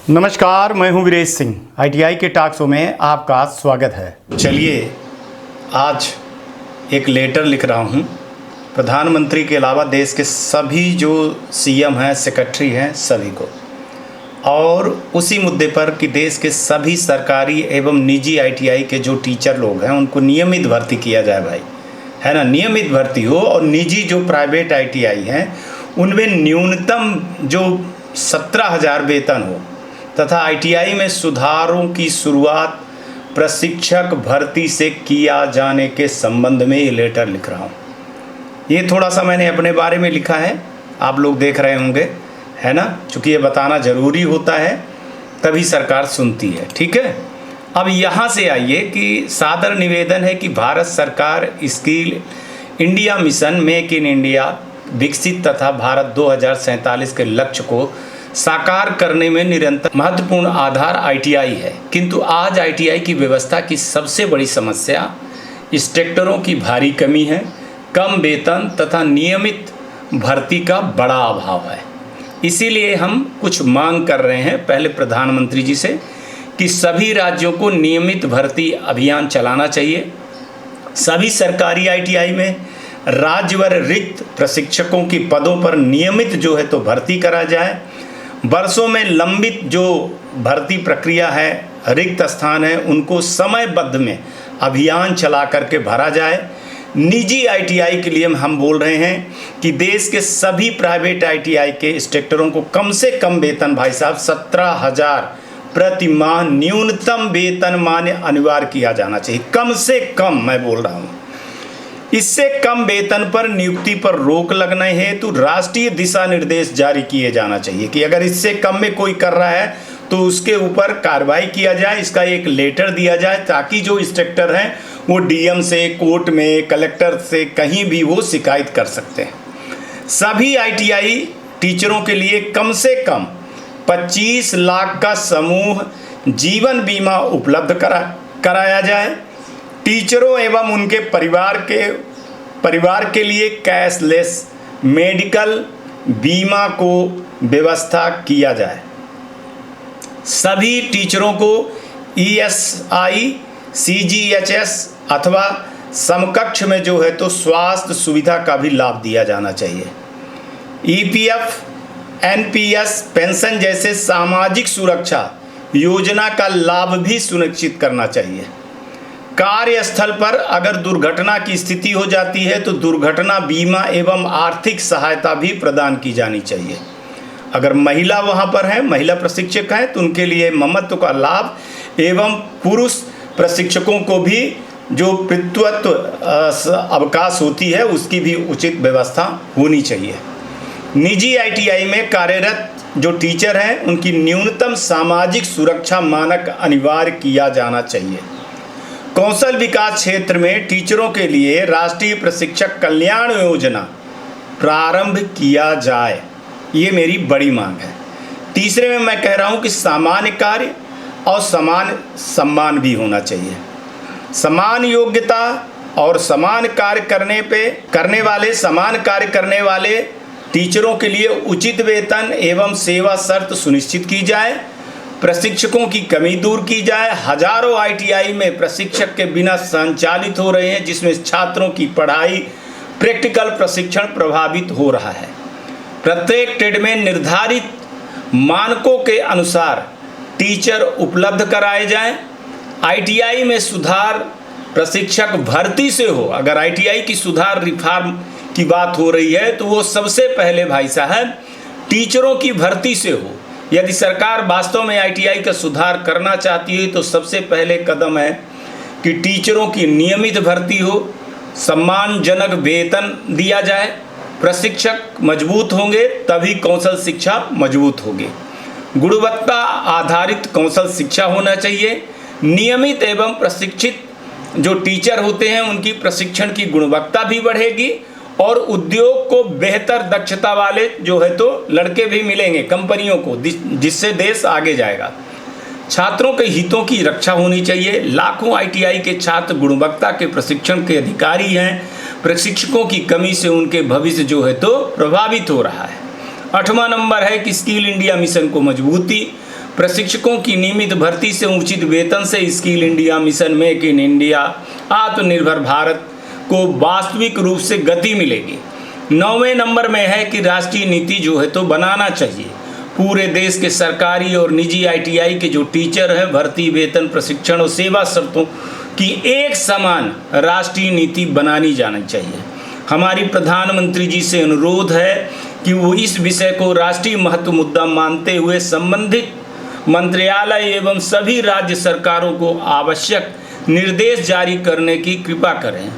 नमस्कार, मैं हूं वीरेश सिंह। आईटीआई के टॉक शो में आपका स्वागत है। चलिए, आज एक लेटर लिख रहा हूं प्रधानमंत्री के अलावा देश के सभी जो सीएम हैं, सेक्रेटरी हैं, सभी को, और उसी मुद्दे पर कि देश के सभी सरकारी एवं निजी आईटीआई के जो टीचर लोग हैं उनको नियमित भर्ती किया जाए भाई, है ना। नियमित भर्ती हो और निजी जो प्राइवेट आईटीआई हैं उनमें न्यूनतम जो 17,000 वेतन हो तथा आईटीआई में सुधारों की शुरुआत प्रशिक्षक भर्ती से किया जाने के संबंध में ये लेटर लिख रहा हूँ। ये थोड़ा सा मैंने अपने बारे में लिखा है, आप लोग देख रहे होंगे, है ना, चूँकि ये बताना ज़रूरी होता है तभी सरकार सुनती है, ठीक है। अब यहाँ से आइए कि सादर निवेदन है कि भारत सरकार skill India mission make in India विकसित तथा भारत 2047 के लक्ष्य को साकार करने में निरंतर महत्वपूर्ण आधार आईटीआई है, किंतु आज आईटीआई की व्यवस्था की सबसे बड़ी समस्या इंस्ट्रक्टरों की भारी कमी है, कम वेतन तथा नियमित भर्ती का बड़ा अभाव है। इसीलिए हम कुछ मांग कर रहे हैं पहले प्रधानमंत्री जी से कि सभी राज्यों को नियमित भर्ती अभियान चलाना चाहिए। सभी सरकारी आईटीआई में राज्यवार रिक्त प्रशिक्षकों की पदों पर नियमित जो है तो भर्ती करा जाए। वर्षों में लंबित जो भर्ती प्रक्रिया है, रिक्त स्थान है, उनको समयबद्ध में अभियान चला करके भरा जाए। निजी आईटीआई के लिए हम बोल रहे हैं कि देश के सभी प्राइवेट आईटीआई के इंस्ट्रक्टरों को कम से कम वेतन, भाई साहब, 17,000 प्रति माह न्यूनतम वेतन मान्य अनिवार्य किया जाना चाहिए। कम से कम मैं बोल रहा हूँ। इससे कम वेतन पर नियुक्ति पर रोक लगने हेतु राष्ट्रीय दिशा निर्देश जारी किए जाना चाहिए कि अगर इससे कम में कोई कर रहा है तो उसके ऊपर कार्रवाई किया जाए। इसका एक लेटर दिया जाए ताकि जो इंस्ट्रक्टर हैं वो डीएम से, कोर्ट में, कलेक्टर से कहीं भी वो शिकायत कर सकते हैं। सभी आईटीआई टीचरों के लिए कम से कम 25 लाख का समूह जीवन बीमा उपलब्ध कराया जाए। टीचरों एवं उनके परिवार के लिए कैशलेस मेडिकल बीमा को व्यवस्था किया जाए। सभी टीचरों को ईएसआई, सीजीएचएस अथवा समकक्ष में जो है तो स्वास्थ्य सुविधा का भी लाभ दिया जाना चाहिए। ईपीएफ, एनपीएस, पेंशन जैसे सामाजिक सुरक्षा योजना का लाभ भी सुनिश्चित करना चाहिए। कार्यस्थल पर अगर दुर्घटना की स्थिति हो जाती है तो दुर्घटना बीमा एवं आर्थिक सहायता भी प्रदान की जानी चाहिए। अगर महिला वहां पर है, महिला प्रशिक्षक हैं, तो उनके लिए ममत्व का लाभ एवं पुरुष प्रशिक्षकों को भी जो पितृत्व अवकाश होती है उसकी भी उचित व्यवस्था होनी चाहिए। निजी आईटीआई में कार्यरत जो टीचर हैं उनकी न्यूनतम सामाजिक सुरक्षा मानक अनिवार्य किया जाना चाहिए। कौशल विकास क्षेत्र में टीचरों के लिए राष्ट्रीय प्रशिक्षक कल्याण योजना प्रारंभ किया जाए, ये मेरी बड़ी मांग है। तीसरे में मैं कह रहा हूं कि सामान्य कार्य और समान सम्मान भी होना चाहिए। समान योग्यता और समान कार्य करने वाले टीचरों के लिए उचित वेतन एवं सेवा शर्त सुनिश्चित की जाए। प्रशिक्षकों की कमी दूर की जाए। हजारों आईटीआई में प्रशिक्षक के बिना संचालित हो रहे हैं, जिसमें छात्रों की पढ़ाई, प्रैक्टिकल प्रशिक्षण प्रभावित हो रहा है। प्रत्येक ट्रेड में निर्धारित मानकों के अनुसार टीचर उपलब्ध कराए जाएं। आईटीआई में सुधार प्रशिक्षक भर्ती से हो। अगर आईटीआई की सुधार रिफॉर्म की बात हो रही है तो वो सबसे पहले, भाई साहब, टीचरों की भर्ती से हो। यदि सरकार वास्तव में आईटीआई का सुधार करना चाहती है तो सबसे पहले कदम है कि टीचरों की नियमित भर्ती हो, सम्मानजनक वेतन दिया जाए। प्रशिक्षक मजबूत होंगे तभी कौशल शिक्षा मजबूत होगी। गुणवत्ता आधारित कौशल शिक्षा होना चाहिए। नियमित एवं प्रशिक्षित जो टीचर होते हैं उनकी प्रशिक्षण की गुणवत्ता भी बढ़ेगी और उद्योग को बेहतर दक्षता वाले जो है तो लड़के भी मिलेंगे कंपनियों को, जिससे देश आगे जाएगा। छात्रों के हितों की रक्षा होनी चाहिए। लाखों आईटीआई के छात्र गुणवत्ता के प्रशिक्षण के अधिकारी हैं। प्रशिक्षकों की कमी से उनके भविष्य जो है तो प्रभावित हो रहा है। 8वां नंबर है कि स्किल इंडिया मिशन को मजबूती। प्रशिक्षकों की नियमित भर्ती से उचित वेतन से skill India mission, make in India, आत्मनिर्भर भारत को वास्तविक रूप से गति मिलेगी। 9वें नंबर में है कि राष्ट्रीय नीति जो है तो बनाना चाहिए। पूरे देश के सरकारी और निजी ITI के जो टीचर हैं, भर्ती, वेतन, प्रशिक्षण और सेवा शर्तों की एक समान राष्ट्रीय नीति बनानी जानी चाहिए। हमारी प्रधानमंत्री जी से अनुरोध है कि वो इस विषय को राष्ट्रीय महत्व मुद्दा मानते हुए संबंधित मंत्रालय एवं सभी राज्य सरकारों को आवश्यक निर्देश जारी करने की कृपा करें,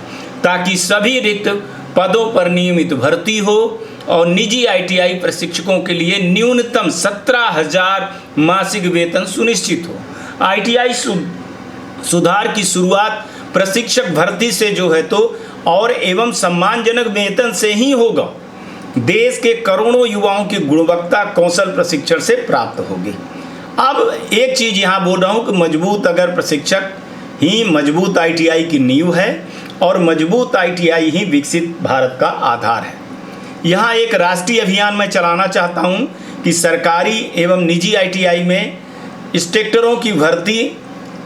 ताकि सभी रिक्त पदों पर नियमित भर्ती हो और निजी ITI प्रशिक्षकों के लिए न्यूनतम 17,000 मासिक वेतन सुनिश्चित हो। ITI सुधार की शुरुआत प्रशिक्षक भर्ती से जो है तो और एवं सम्मानजनक वेतन से ही होगा। देश के करोड़ों युवाओं की गुणवत्ता कौशल प्रशिक्षण से प्राप्त होगी। अब एक चीज़ यहाँ बोल रहा हूँ कि मजबूत अगर प्रशिक्षक ही मजबूत ITI की नींव है और मजबूत ITI ही विकसित भारत का आधार है। यहाँ एक राष्ट्रीय अभियान मैं चलाना चाहता हूँ कि सरकारी एवं निजी ITI में इंस्ट्रक्टरों की भर्ती,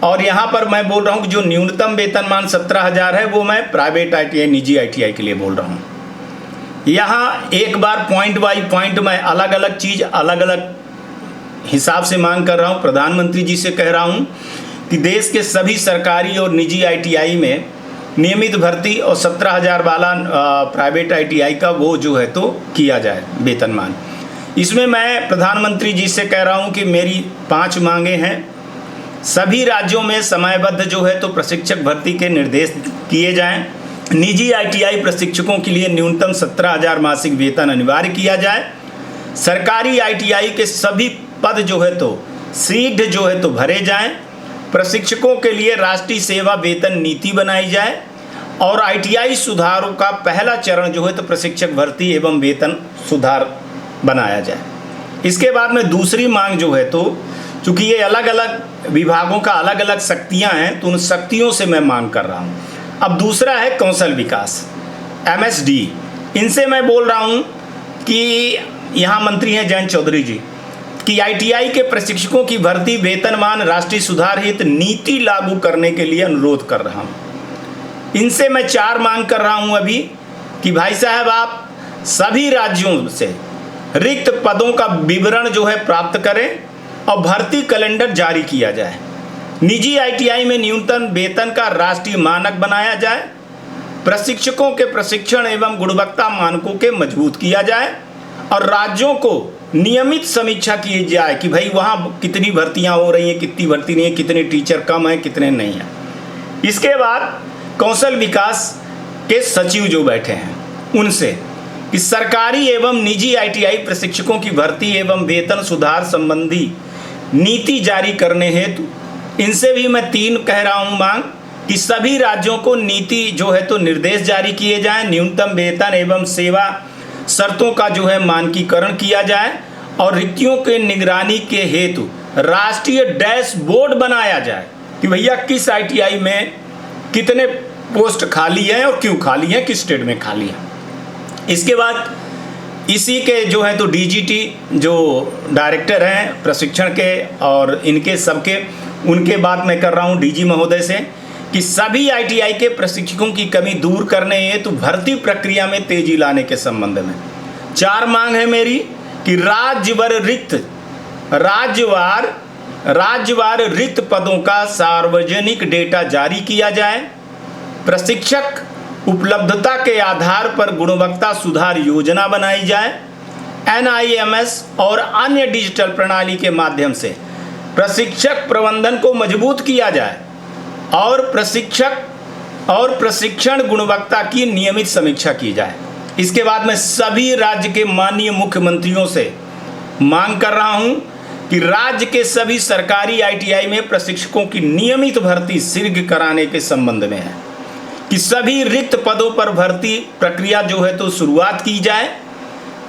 और यहाँ पर मैं बोल रहा हूँ कि जो न्यूनतम वेतनमान 17,000 है वो मैं प्राइवेट ITI, निजी ITI के लिए बोल रहा हूँ। यहाँ एक बार पॉइंट बाई पॉइंट मैं अलग अलग चीज़ अलग अलग हिसाब से मांग कर रहा हूँ। प्रधानमंत्री जी से कह रहा हूँ कि देश के सभी सरकारी और निजी ITI में नियमित भर्ती और 17,000 वाला प्राइवेट ITI का वो जो है तो किया जाए वेतनमान। इसमें मैं प्रधानमंत्री जी से कह रहा हूँ कि मेरी 5 मांगे हैं। सभी राज्यों में समयबद्ध जो है तो प्रशिक्षक भर्ती के निर्देश किए जाएं। निजी ITI प्रशिक्षकों के लिए न्यूनतम 17,000 मासिक वेतन अनिवार्य किया जाए। सरकारी ITI के सभी पद जो है तो शीघ्र जो है तो भरे जाएं। प्रशिक्षकों के लिए राष्ट्रीय सेवा वेतन नीति बनाई जाए और ITI सुधारों का पहला चरण जो है तो प्रशिक्षक भर्ती एवं वेतन सुधार बनाया जाए। इसके बाद में दूसरी मांग जो है तो चूँकि ये अलग अलग विभागों का अलग अलग शक्तियाँ हैं तो उन शक्तियों से मैं मांग कर रहा हूँ। अब दूसरा है कौशल विकास, MSD। इनसे मैं बोल रहा हूँ कि यहाँ मंत्री हैं जयंत चौधरी जी कि ITI के प्रशिक्षकों की भर्ती, वेतनमान, राष्ट्रीय सुधार हित नीति लागू करने के लिए अनुरोध कर रहा हूँ। इनसे मैं 4 मांग कर रहा हूँ अभी कि भाई साहब आप सभी राज्यों से रिक्त पदों का विवरण जो है प्राप्त करें और भर्ती कैलेंडर जारी किया जाए। निजी ITI में न्यूनतम वेतन का राष्ट्रीय मानक बनाया जाए। प्रशिक्षकों के प्रशिक्षण एवं गुणवत्ता मानकों के मजबूत किया जाए और राज्यों को नियमित समीक्षा की जाए कि भाई वहाँ कितनी भर्तियाँ हो रही हैं, कितनी भर्ती नहीं है, कितने टीचर कम हैं, कितने नहीं हैं। इसके बाद कौशल विकास के सचिव जो बैठे हैं उनसे कि सरकारी एवं निजी ITI प्रशिक्षकों की भर्ती एवं वेतन सुधार संबंधी नीति जारी करने हेतु इनसे भी मैं 3 कह रहा हूँ मांग कि सभी राज्यों को नीति जो है तो निर्देश जारी किए जाएं। न्यूनतम वेतन एवं सेवा शर्तों का जो है मानकीकरण किया जाए और रिक्तियों के निगरानी के हेतु राष्ट्रीय डैशबोर्ड बनाया जाए कि भैया किस ITI में कितने पोस्ट खाली हैं और क्यों खाली हैं, किस स्टेट में खाली हैं। इसके बाद इसी के जो है तो DGT जो डायरेक्टर हैं प्रशिक्षण के और इनके सबके, उनके बात मैं कर रहा हूँ DG महोदय से कि सभी ITI के प्रशिक्षकों की कमी दूर करने हेतु तो भर्ती प्रक्रिया में तेजी लाने के संबंध में 4 मांग है मेरी कि राज्यवार रिक्त पदों का सार्वजनिक डेटा जारी किया जाए। प्रशिक्षक उपलब्धता के आधार पर गुणवत्ता सुधार योजना बनाई जाए। NIMS और अन्य डिजिटल प्रणाली के माध्यम से प्रशिक्षक प्रबंधन को मजबूत किया जाए और प्रशिक्षण गुणवत्ता की नियमित समीक्षा की जाए। इसके बाद मैं सभी राज्य के माननीय मुख्यमंत्रियों से मांग कर रहा हूं कि राज्य के सभी सरकारी ITI में प्रशिक्षकों की नियमित भर्ती शीघ्र कराने के संबंध में है कि सभी रिक्त पदों पर भर्ती प्रक्रिया जो है तो शुरुआत की जाए।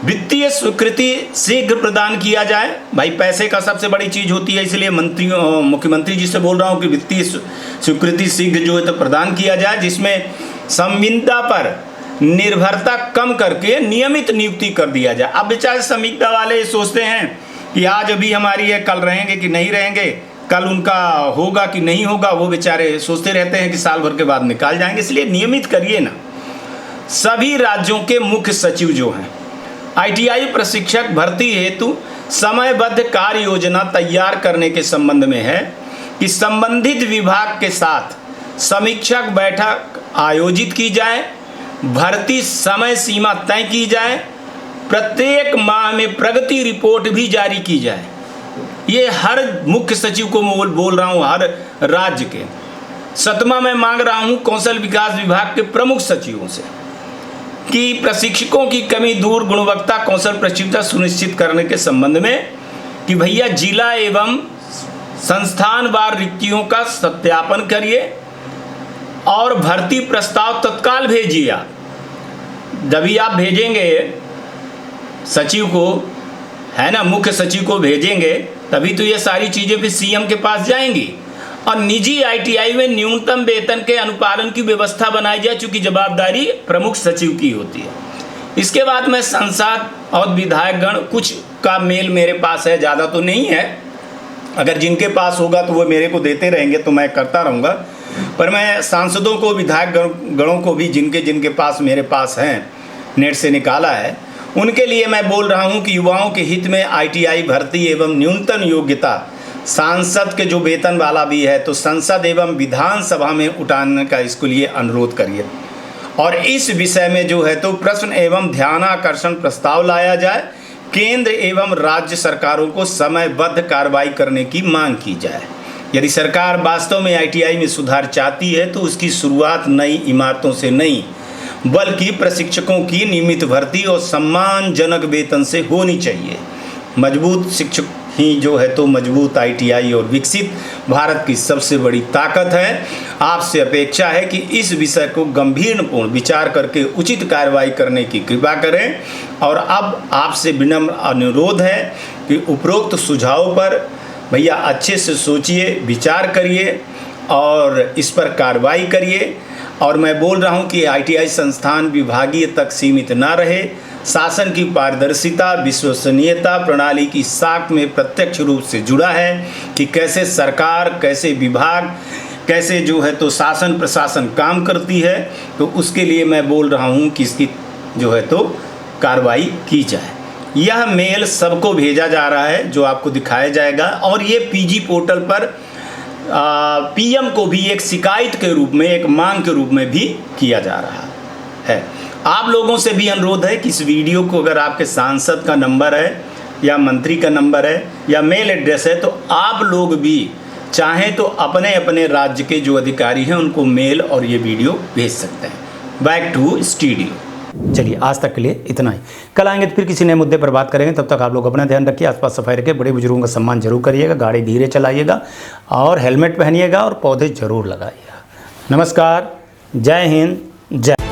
वित्तीय स्वीकृति शीघ्र प्रदान किया जाए। भाई पैसे का सबसे बड़ी चीज़ होती है, इसलिए मुख्यमंत्री जी से बोल रहा हूँ कि वित्तीय स्वीकृति शीघ्र जो है तो प्रदान किया जाए, जिसमें संविदा पर निर्भरता कम करके नियमित नियुक्ति कर दिया जाए। अब बेचारे संविदा वाले सोचते हैं कि आज अभी हमारी है, कल रहेंगे कि नहीं रहेंगे, कल उनका होगा कि नहीं होगा, वो बेचारे सोचते रहते हैं कि साल भर के बाद निकाल जाएंगे। इसलिए नियमित करिए ना। सभी राज्यों के मुख्य सचिव जो हैं ITI प्रशिक्षक भर्ती हेतु समयबद्ध कार्य योजना तैयार करने के संबंध में है कि संबंधित विभाग के साथ समीक्षक बैठक आयोजित की जाए, भर्ती समय सीमा तय की जाए, प्रत्येक माह में प्रगति रिपोर्ट भी जारी की जाए। ये हर मुख्य सचिव को मैं बोल रहा हूँ, हर राज्य के। 7वां मैं मांग रहा हूँ कौशल विकास विभाग के प्रमुख सचिवों से कि प्रशिक्षकों की कमी दूर, गुणवत्ता कौशल प्रशिक्षण सुनिश्चित करने के संबंध में कि भैया जिला एवं संस्थानवार रिक्तियों का सत्यापन करिए और भर्ती प्रस्ताव तत्काल भेजिए। आप जब आप भेजेंगे सचिव को, है ना, मुख्य सचिव को भेजेंगे, तभी तो ये सारी चीज़ें फिर CM के पास जाएंगी। और निजी ITI में न्यूनतम वेतन के अनुपालन की व्यवस्था बनाई जाए, चूँकि जवाबदारी प्रमुख सचिव की होती है। इसके बाद मैं सांसद और विधायकगण कुछ का मेल मेरे पास है, ज़्यादा तो नहीं है। अगर जिनके पास होगा तो वो मेरे को देते रहेंगे तो मैं करता रहूँगा। पर मैं सांसदों को, विधायक गणों को भी जिनके पास मेरे पास हैं, नेट से निकाला है, उनके लिए मैं बोल रहा हूं कि युवाओं के हित में ITI भर्ती एवं न्यूनतम योग्यता सांसद के जो वेतन वाला भी है तो संसद एवं विधानसभा में उठाने का इसके लिए अनुरोध करिए। और इस विषय में जो है तो प्रश्न एवं ध्यानाकर्षण प्रस्ताव लाया जाए। केंद्र एवं राज्य सरकारों को समयबद्ध कार्रवाई करने की मांग की जाए। यदि सरकार वास्तव में ITI में सुधार चाहती है तो उसकी शुरुआत नई इमारतों से नहीं बल्कि प्रशिक्षकों की नियमित भर्ती और सम्मानजनक वेतन से होनी चाहिए। मजबूत शिक्षक ही जो है तो मजबूत ITI और विकसित भारत की सबसे बड़ी ताकत है। आपसे अपेक्षा है कि इस विषय को गंभीरपूर्ण विचार करके उचित कार्रवाई करने की कृपा करें। और अब आपसे विनम्र अनुरोध है कि उपरोक्त सुझावों पर भैया अच्छे से सोचिए, विचार करिए और इस पर कार्रवाई करिए। और मैं बोल रहा हूं कि ITI संस्थान विभागीय तक सीमित ना रहे, शासन की पारदर्शिता, विश्वसनीयता प्रणाली की साख में प्रत्यक्ष रूप से जुड़ा है कि कैसे सरकार, कैसे विभाग, कैसे जो है तो शासन प्रशासन काम करती है। तो उसके लिए मैं बोल रहा हूं कि इसकी जो है तो कार्रवाई की जाए। यह मेल सबको भेजा जा रहा है जो आपको दिखाया जाएगा और ये PG पोर्टल पर PM को भी एक शिकायत के रूप में, एक मांग के रूप में भी किया जा रहा है। आप लोगों से भी अनुरोध है कि इस वीडियो को अगर आपके सांसद का नंबर है या मंत्री का नंबर है या मेल एड्रेस है तो आप लोग भी चाहें तो अपने अपने राज्य के जो अधिकारी हैं उनको मेल और ये वीडियो भेज सकते हैं। Back to studio. चलिए आज तक के लिए इतना ही। कल आएंगे तो फिर किसी नए मुद्दे पर बात करेंगे। तब तक आप लोग अपना ध्यान रखिए, आसपास सफाई रखिए, बड़े बुजुर्गों का सम्मान जरूर करिएगा, गाड़ी धीरे चलाइएगा और हेलमेट पहनिएगा और पौधे जरूर लगाइएगा। नमस्कार, जय हिंद, जय